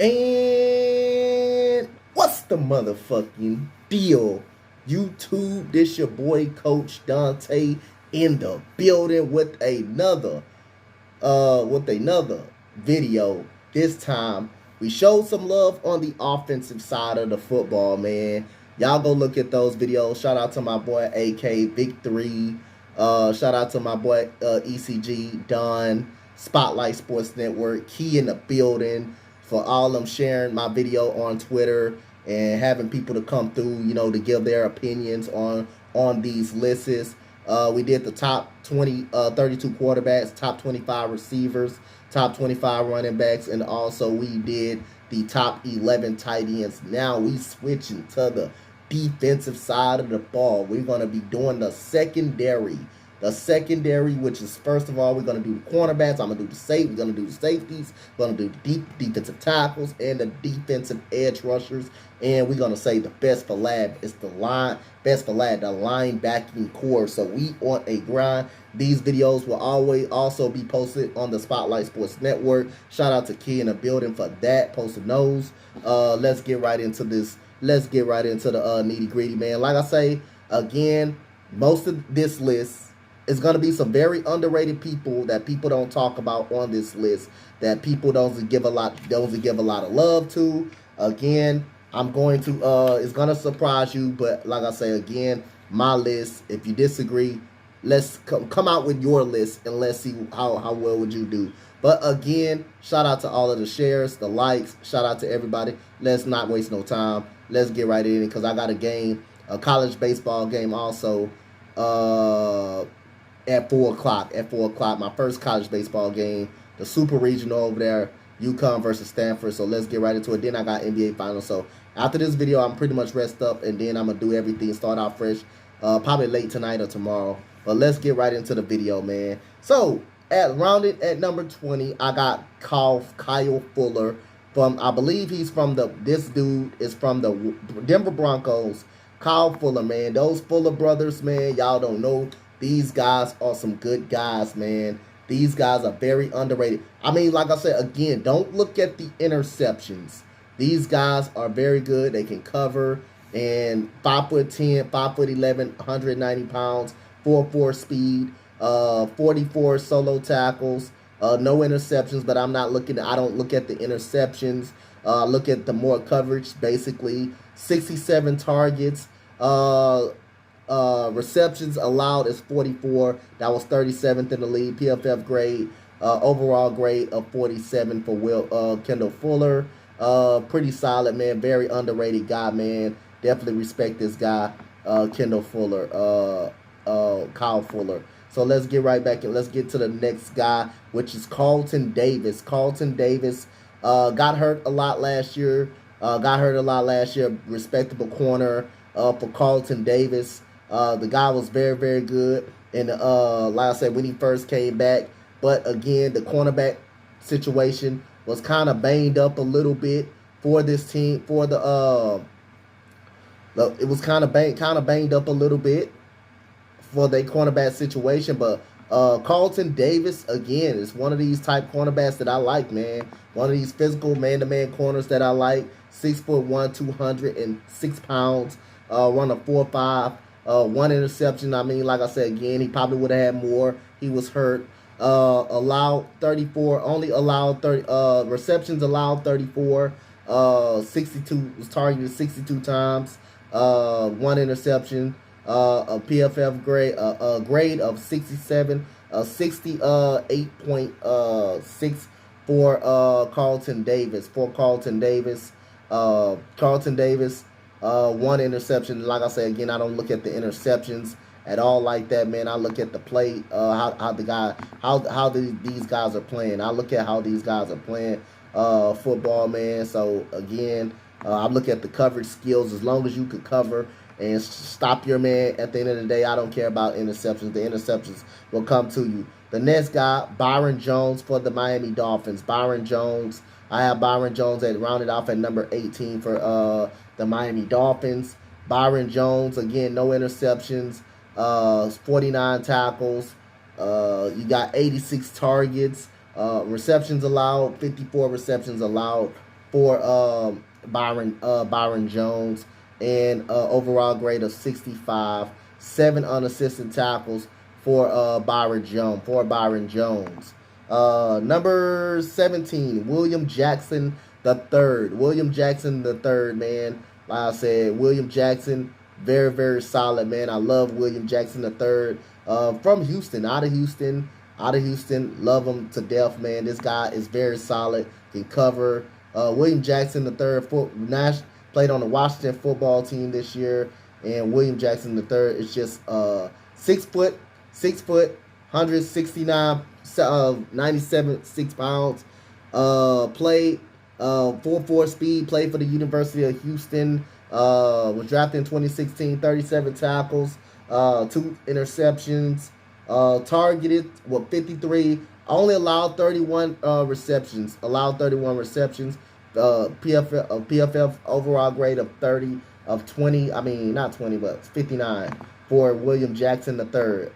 And what's the motherfucking deal? YouTube, this your boy Coach Dante in the building with another video. This time we showed some love on the offensive side of the football, man. Y'all go look at those videos. Shout out to my boy AK Victory. Shout out to my boy ECG Don, Spotlight Sports Network, Key in the building, for all them sharing my video on Twitter and having people to come through, to give their opinions on these lists. We did the top 32 quarterbacks, top 25 receivers, top 25 running backs, and also we did the top 11 tight ends. Now we switching to the defensive side of the ball. We're going to be doing the secondary. The secondary, which is, first of all, we're going to do the cornerbacks. I'm going to do the safety. We're going to do the safeties. We're going to do the defensive tackles and the defensive edge rushers. And we're going to say the best for lab is the best for lab, the linebacking core. So we on a grind. These videos will always also be posted on the Spotlight Sports Network. Shout out to Key in the building for that, posting those. Let's get right into this. Let's get right into the nitty gritty, man. Like I say, again, most of this list is going to be some very underrated people that people don't talk about on this list, that people don't give a lot of love to. Again, I'm going to it's going to surprise you, but like I say, again, my list. If you disagree, let's come out with your list and let's see how well would you do. But again, shout out to all of the shares, the likes. Shout out to everybody. Let's not waste no time. Let's get right in, because I got a college baseball game also at 4 o'clock. At 4 o'clock, my first college baseball game, the Super Regional over there, UConn versus Stanford. So let's get right into it. Then I got NBA Finals. So after this video, I'm pretty much rest up, and then I'm going to do everything, start out fresh, probably late tonight or tomorrow. But let's get right into the video, man. So rounded at number 20, I got Kyle Fuller. I believe he's from this dude is from the Denver Broncos. Kyle Fuller, man. Those Fuller brothers, man, y'all don't know. These guys are some good guys, man. These guys are very underrated. I mean, like I said, again, don't look at the interceptions. These guys are very good. They can cover. And 5'10", 5'11", 190 pounds, 4.4 speed, 44 solo tackles. No interceptions, but I don't look at the interceptions. Look at the more coverage, basically. 67 targets. Receptions allowed is 44. That was 37th in the league. PFF grade, overall grade of 47 for Kendall Fuller. Pretty solid, man. Very underrated guy, man. Definitely respect this guy, Kendall Fuller, Kyle Fuller. So let's get right back and let's get to the next guy, which is Carlton Davis. Carlton Davis got hurt a lot last year. Respectable corner for Carlton Davis. The guy was very, very good. And like I said, when he first came back. But again, the cornerback situation was kind of banged up a little bit for this team. It was kind of banged up a little bit for the cornerback situation, but Carlton Davis, again, is one of these type cornerbacks that I like, man. One of these physical man-to-man corners that I like. 6'1", 206 pounds, run a 4.5, 1 interception. I mean, like I said, again, he probably would have had more. He was hurt. Allowed 34, only allowed 30, receptions allowed 34, 62, was targeted 62 times, 1 interception. A PFF grade, a grade of 67, 68.6 for Carlton Davis. Carlton Davis, 1 interception. Like I said again, I don't look at the interceptions at all like that, man. I look at the play, how these guys are playing. I look at how these guys are playing football, man. So again, I look at the coverage skills. As long as you could cover and stop your man, at the end of the day, I don't care about interceptions. The interceptions will come to you. The next guy, Byron Jones for the Miami Dolphins. Byron Jones. I have Byron Jones rounded off at number 18 for the Miami Dolphins. Byron Jones, again, no interceptions, 49 tackles. You got 86 targets. Receptions allowed, 54 receptions allowed for Byron Jones, and overall grade of 65. 7 unassisted tackles for Byron Jones. Number 17, William Jackson the third. William Jackson the third, man. Like I said, William Jackson, very, very solid, man. I love William Jackson the third. From Houston, out of Houston. Love him to death, man. This guy is very solid, can cover. William Jackson the third, played on the Washington football team this year. And William Jackson the third is just 6 foot, 169, 97, 6 pounds. Played 4.4 speed. Played for the University of Houston. Was drafted in 2016. 37 tackles, 2 interceptions. Targeted with 53. Only allowed 31 receptions. PFF overall grade of 30. Of 20, I mean, not 20, but 59 for William Jackson III.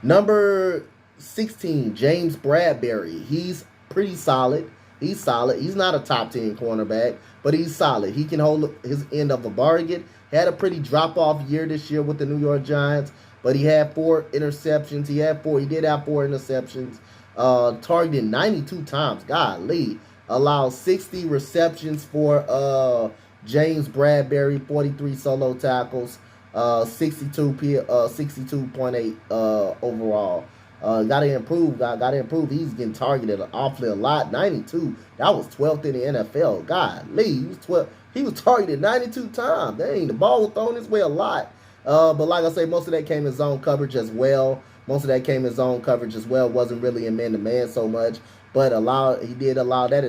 Number 16, James Bradbury. He's pretty solid. He's not a top 10 cornerback, but he's solid. He can hold his end of a bargain. Had a pretty drop-off year this year with the New York Giants, but he had 4 interceptions. He did have 4 interceptions. Targeted 92 times. Golly. Allowed 60 receptions for James Bradbury, 43 solo tackles, 62.8 overall. Gotta improve. He's getting targeted awfully a lot. 92. That was 12th in the NFL. Golly, he was targeted 92 times. Dang, the ball was thrown his way a lot. But like I say, most of that came in zone coverage as well. Wasn't really in man-to-man so much. But he did allow that.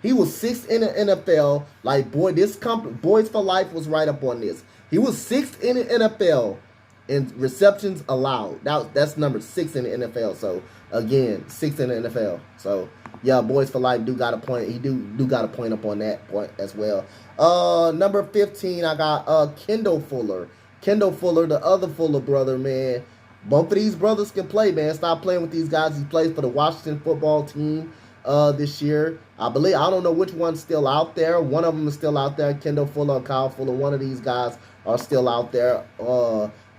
He was 6th in the NFL. Like, boy, Boys for Life was right up on this. He was 6th in the NFL in receptions allowed. That's number 6 in the NFL. So, again, 6th in the NFL. So, yeah, Boys for Life do got a point. He do got a point up on that point as well. Number 15, I got Kendall Fuller. Kendall Fuller, the other Fuller brother, man. Both of these brothers can play, man. Stop playing with these guys. He plays for the Washington football team this year. I don't know which one's still out there. One of them is still out there. Kendall Fuller or Kyle Fuller. One of these guys are still out there.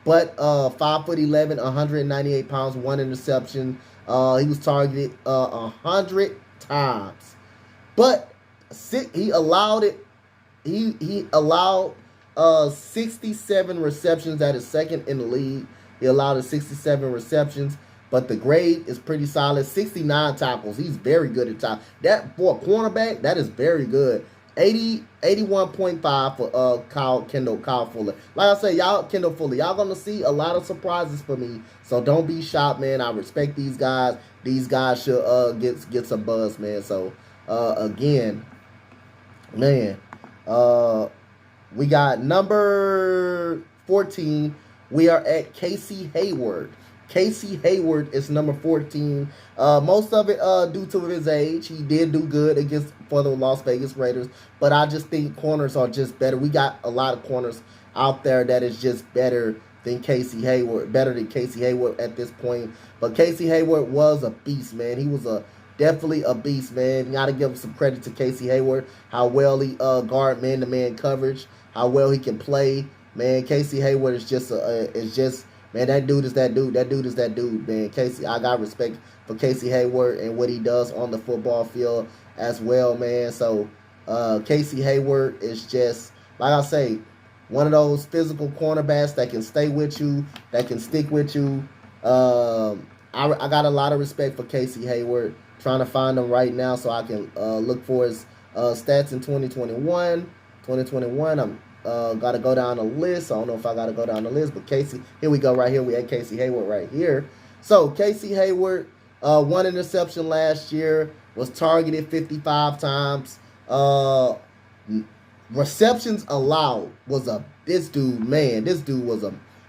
But 5'11", 198 pounds, 1 interception. He was targeted 100 times. But he allowed 67 receptions. That is second in the league. He allowed 67 receptions. But the grade is pretty solid. 69 tackles. He's very good at tackles. That, for a cornerback, that is very good. 81.5 for Kyle Fuller. Like I say, Kendall Fuller, y'all gonna see a lot of surprises for me. So don't be shocked, man. I respect these guys. These guys should get some buzz, man. So again, man, we got number 14. We are at Casey Hayward. Casey Hayward is number 14. Most of it due to his age. He did do good for the Las Vegas Raiders, but I just think corners are just better. We got a lot of corners out there that is just better than Casey Hayward at this point. But Casey Hayward was a beast, man. He was definitely a beast, man. You got to give some credit to Casey Hayward, how well he guard man-to-man coverage, how well he can play. Man, Casey Hayward is just man, that dude is that dude. That dude is that dude, man. Casey, I got respect for Casey Hayward and what he does on the football field as well, man. So, Casey Hayward is just, like I say, one of those physical cornerbacks that can stay with you, that can stick with you. I got a lot of respect for Casey Hayward. Trying to find him right now so I can look for his stats in 2021. I'm got to go down the list. I don't know if I got to go down the list, but Casey, here we go right here. We had Casey Hayward right here. So Casey Hayward, 1 interception last year, was targeted 55 times. Receptions allowed was this dude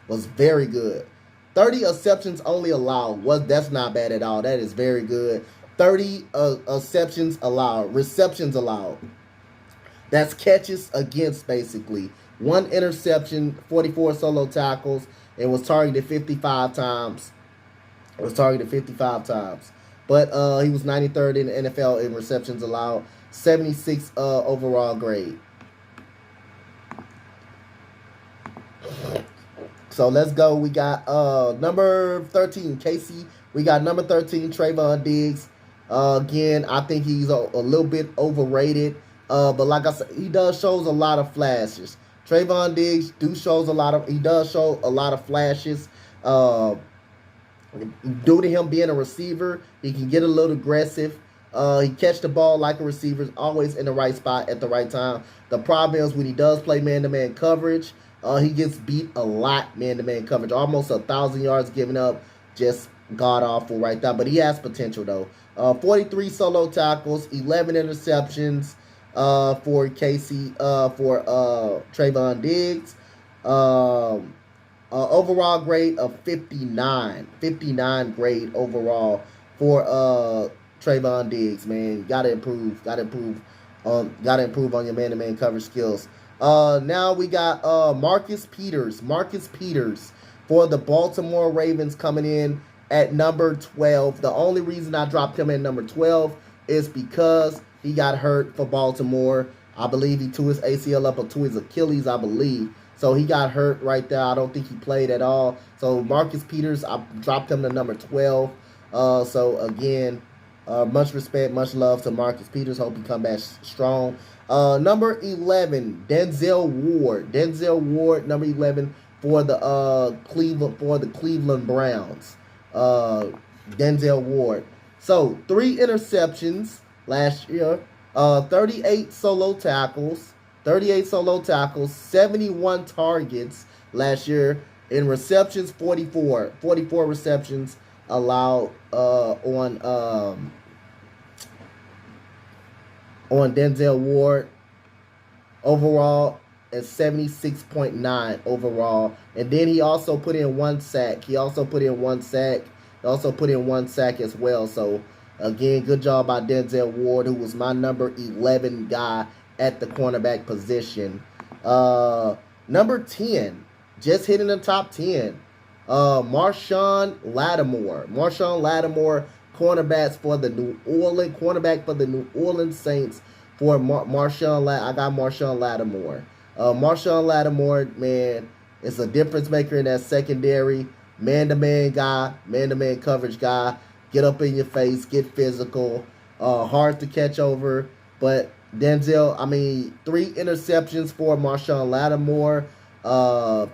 was very good. 30 receptions only allowed. That's not bad at all. That is very good. 30 receptions allowed. That's catches against, basically. 1 interception, 44 solo tackles, and was targeted 55 times. but he was 93rd in the NFL in receptions allowed, 76 overall grade. So let's go. We got number 13, Casey. We got number 13, Trayvon Diggs. Again, I think he's a little bit overrated. But like I said, he does shows a lot of flashes. Trayvon Diggs does show a lot of flashes. Due to him being a receiver, he can get a little aggressive. He catch the ball like a receiver, always in the right spot at the right time. The problem is when he does play man-to-man coverage, he gets beat a lot man-to-man coverage. Almost 1,000 yards given up. Just god-awful right there. But he has potential, though. 43 solo tackles, 11 interceptions for Casey, for Trayvon Diggs. Overall grade of 59. 59 grade overall for Trayvon Diggs, man. Gotta improve on your man-to-man coverage skills. Now we got Marcus Peters. Marcus Peters for the Baltimore Ravens coming in at number 12. The only reason I dropped him at number 12 is because he got hurt for Baltimore. I believe he tore his ACL up or tore his Achilles, I believe. So he got hurt right there. I don't think he played at all. So Marcus Peters, I dropped him to number 12. So again, much respect, much love to Marcus Peters. Hope he come back strong. Number 11, Denzel Ward. Denzel Ward, number 11 for the Cleveland Browns. Denzel Ward. So 3 interceptions last year. 38 solo tackles. 71 targets last year. In receptions, 44 receptions allowed on Denzel Ward. Overall at 76.9 overall. And then he also put in 1 sack. He also put in one sack as well. So again, good job by Denzel Ward, who was my number 11 guy at the cornerback position. Number 10, just hitting the top 10. Marshawn Lattimore. Marshawn Lattimore, cornerback for the New Orleans Saints. For I got Marshawn Lattimore. Marshawn Lattimore, man, is a difference maker in that secondary. Man-to-man guy, man-to-man coverage guy. Get up in your face, get physical. Hard to catch over, but Denzel, 3 interceptions for Marshawn Lattimore,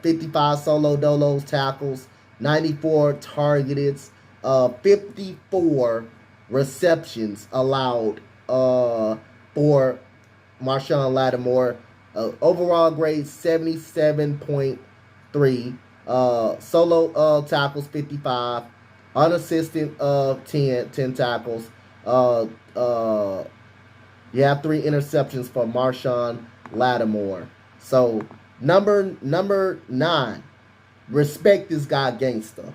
55 solo dolos tackles, 94 targeted, 54 receptions allowed for Marshawn Lattimore. Overall grade 77.3. Solo tackles 55. Unassisted 10 tackles. You have 3 interceptions for Marshawn Lattimore. So number 9, respect this guy, gangster.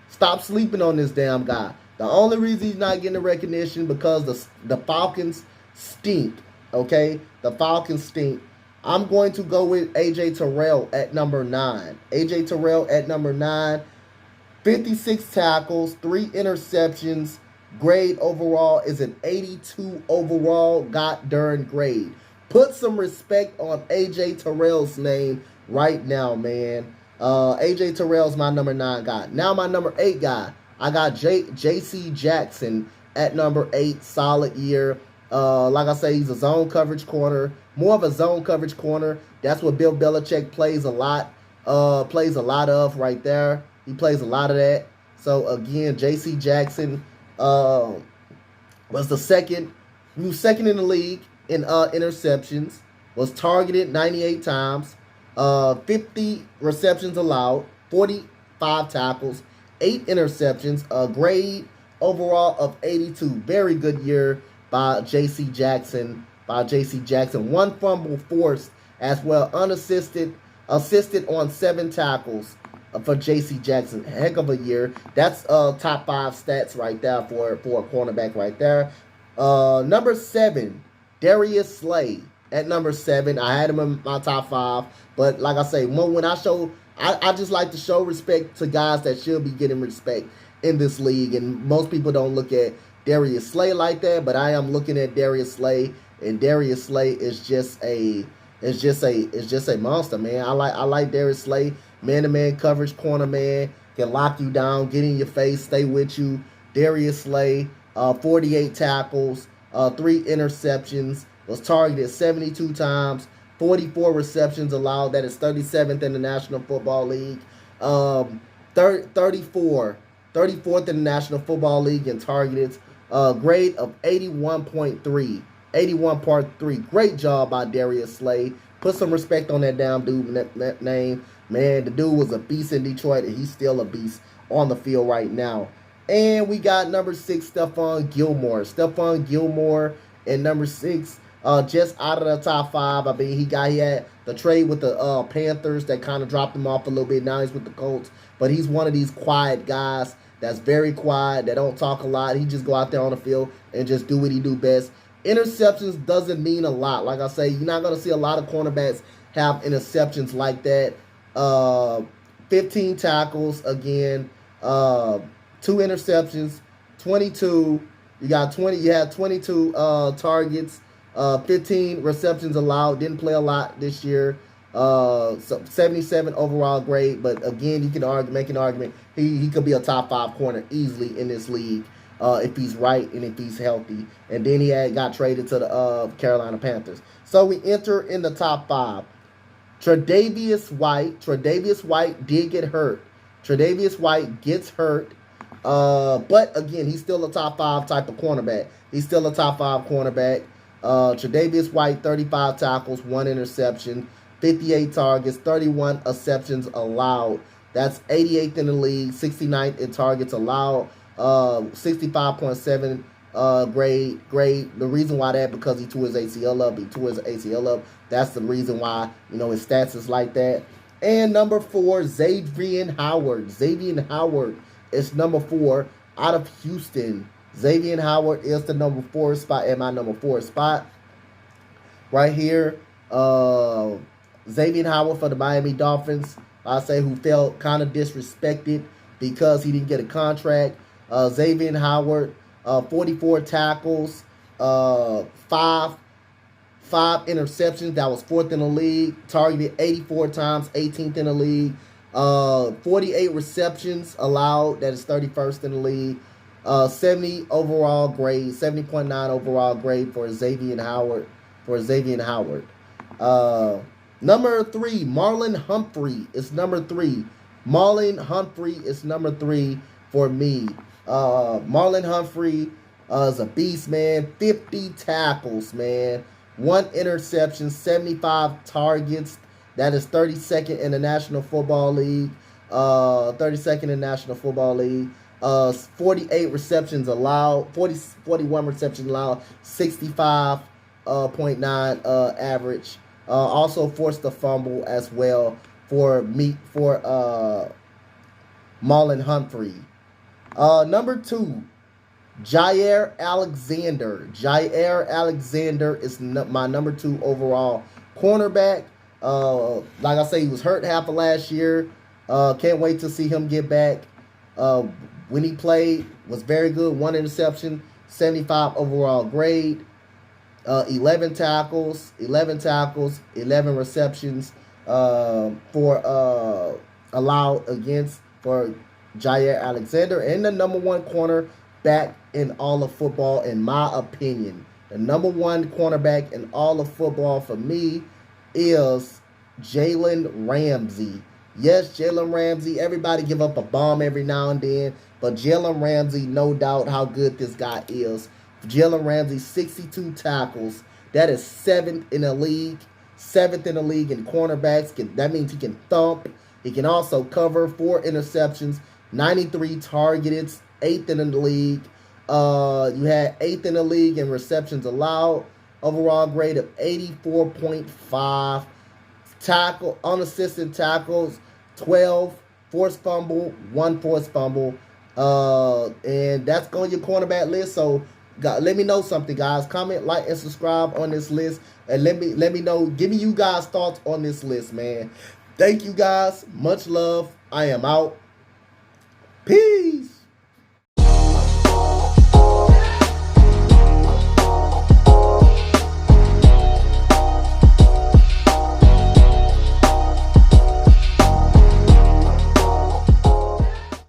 Stop sleeping on this damn guy. The only reason he's not getting the recognition because the Falcons stink. Okay, the Falcons stink. I'm going to go with AJ Terrell at number 9. AJ Terrell at number 9. 56 tackles, 3 interceptions. Grade overall is an 82 overall goddamn grade. Put some respect on AJ Terrell's name right now, man. AJ Terrell's my number 9 guy. Now my number 8 guy. I got J.C. Jackson at number 8. Solid year. Like I say, he's a zone coverage corner. More of a zone coverage corner. That's what Bill Belichick plays a lot. Plays a lot of right there. He plays a lot of that. So again, J.C. Jackson was second in the league in interceptions. Was targeted 98 times. 50 receptions allowed. 45 tackles. 8 interceptions. A grade overall of 82. Very good year by J.C. Jackson. 1 fumble forced as well. Assisted on 7 tackles for J.C. Jackson. Heck of a year. That's top 5 stats right there for a cornerback right there. Number 7, Darius Slay at number 7. I had him in my top 5. But like I say, when I just like to show respect to guys that should be getting respect. in this league. And most people don't look at Darius Slay like that, but I am looking at Darius Slay, and Darius Slay is just a monster, man. I like Darius Slay, man-to-man coverage, corner man, can lock you down, get in your face, stay with you. Darius Slay, 48 tackles, 3 interceptions, was targeted 72 times, 44 receptions allowed. That is 37th in the National Football League. 34th in the National Football League in targeted. Grade of 81.3. 81.3. Great job by Darius Slay. Put some respect on that damn dude name. Man, the dude was a beast in Detroit, and he's still a beast on the field right now. And we got number 6, Stephon Gilmore. Stephon Gilmore and number 6, just out of the top 5. I mean, he had the trade with the Panthers that kind of dropped him off a little bit. Now he's with the Colts. But he's one of these quiet guys that's very quiet, that don't talk a lot. He just go out there on the field and just do what he do best. Interceptions doesn't mean a lot. Like I say, you're not going to see a lot of cornerbacks have interceptions like that. 15 tackles again. 2 interceptions. 22. You had 22 targets. 15 receptions allowed. Didn't play a lot this year. So 77 overall grade. But again, you can make an argument. He could be a top 5 corner easily in this league. If he's right and if he's healthy. And then he got traded to the Carolina Panthers. So we enter in the top 5. Tre'Davious White did get hurt. Tre'Davious White gets hurt. But again, he's still a top 5 type of cornerback. He's still a top 5 cornerback. Tre'Davious White, 35 tackles, 1 interception, 58 targets, 31 receptions allowed. That's 88th in the league, 69th in targets allowed. 65.7 grade. The reason why that, because he tore his ACL up. That's the reason why, his stats is like that. And number 4, Xavier Howard. Xavier Howard is number 4 out of Houston. Xavier Howard is the number 4 spot, and my number 4 spot right here. Xavier Howard for the Miami Dolphins. I say, who felt kind of disrespected because he didn't get a contract. Xavier Howard, 44 tackles, 5 interceptions. That was 4th in the league. Targeted 84 times, 18th in the league. 48 receptions allowed. That is 31st in the league. 70 overall grade, 70.9 overall grade for Xavier Howard. Number 3, Marlon Humphrey is number 3. Marlon Humphrey is number 3 for me. Marlon Humphrey is a beast, man. 50 tackles, man. 1 interception, 75 targets. That is 32nd in the National Football League. 32nd in the National Football League. 48 receptions allowed. 41 receptions allowed. 65.9 average. Also forced a fumble as well for Marlon Humphrey. Number 2, Jair Alexander. Jair Alexander is my number 2 overall cornerback. Like I say, he was hurt half of last year. Can't wait to see him get back. When he played, was very good. 1 interception, 75 overall grade. 11 tackles, 11 receptions for allowed against for Jair Alexander, and the number 1 cornerback in all of football, in my opinion. The number 1 cornerback in all of football for me is Jalen Ramsey. Yes, Jalen Ramsey. Everybody give up a bomb every now and then, but Jalen Ramsey, no doubt how good this guy is. Jalen Ramsey, 62 tackles. That is 7th in the league. 7th in the league in cornerbacks. That means he can thump. He can also cover. 4 interceptions. 93 targeted. 8th in the league. You had 8th in the league in receptions allowed. Overall grade of 84.5. Tackle, unassisted tackles, 12. Forced fumble, 1 forced fumble. And that's going your cornerback list. So let me know something, guys. Comment, like, and subscribe on this list, and let me know. Give me you guys' thoughts on this list, man. Thank you, guys. Much love. I am out. Peace.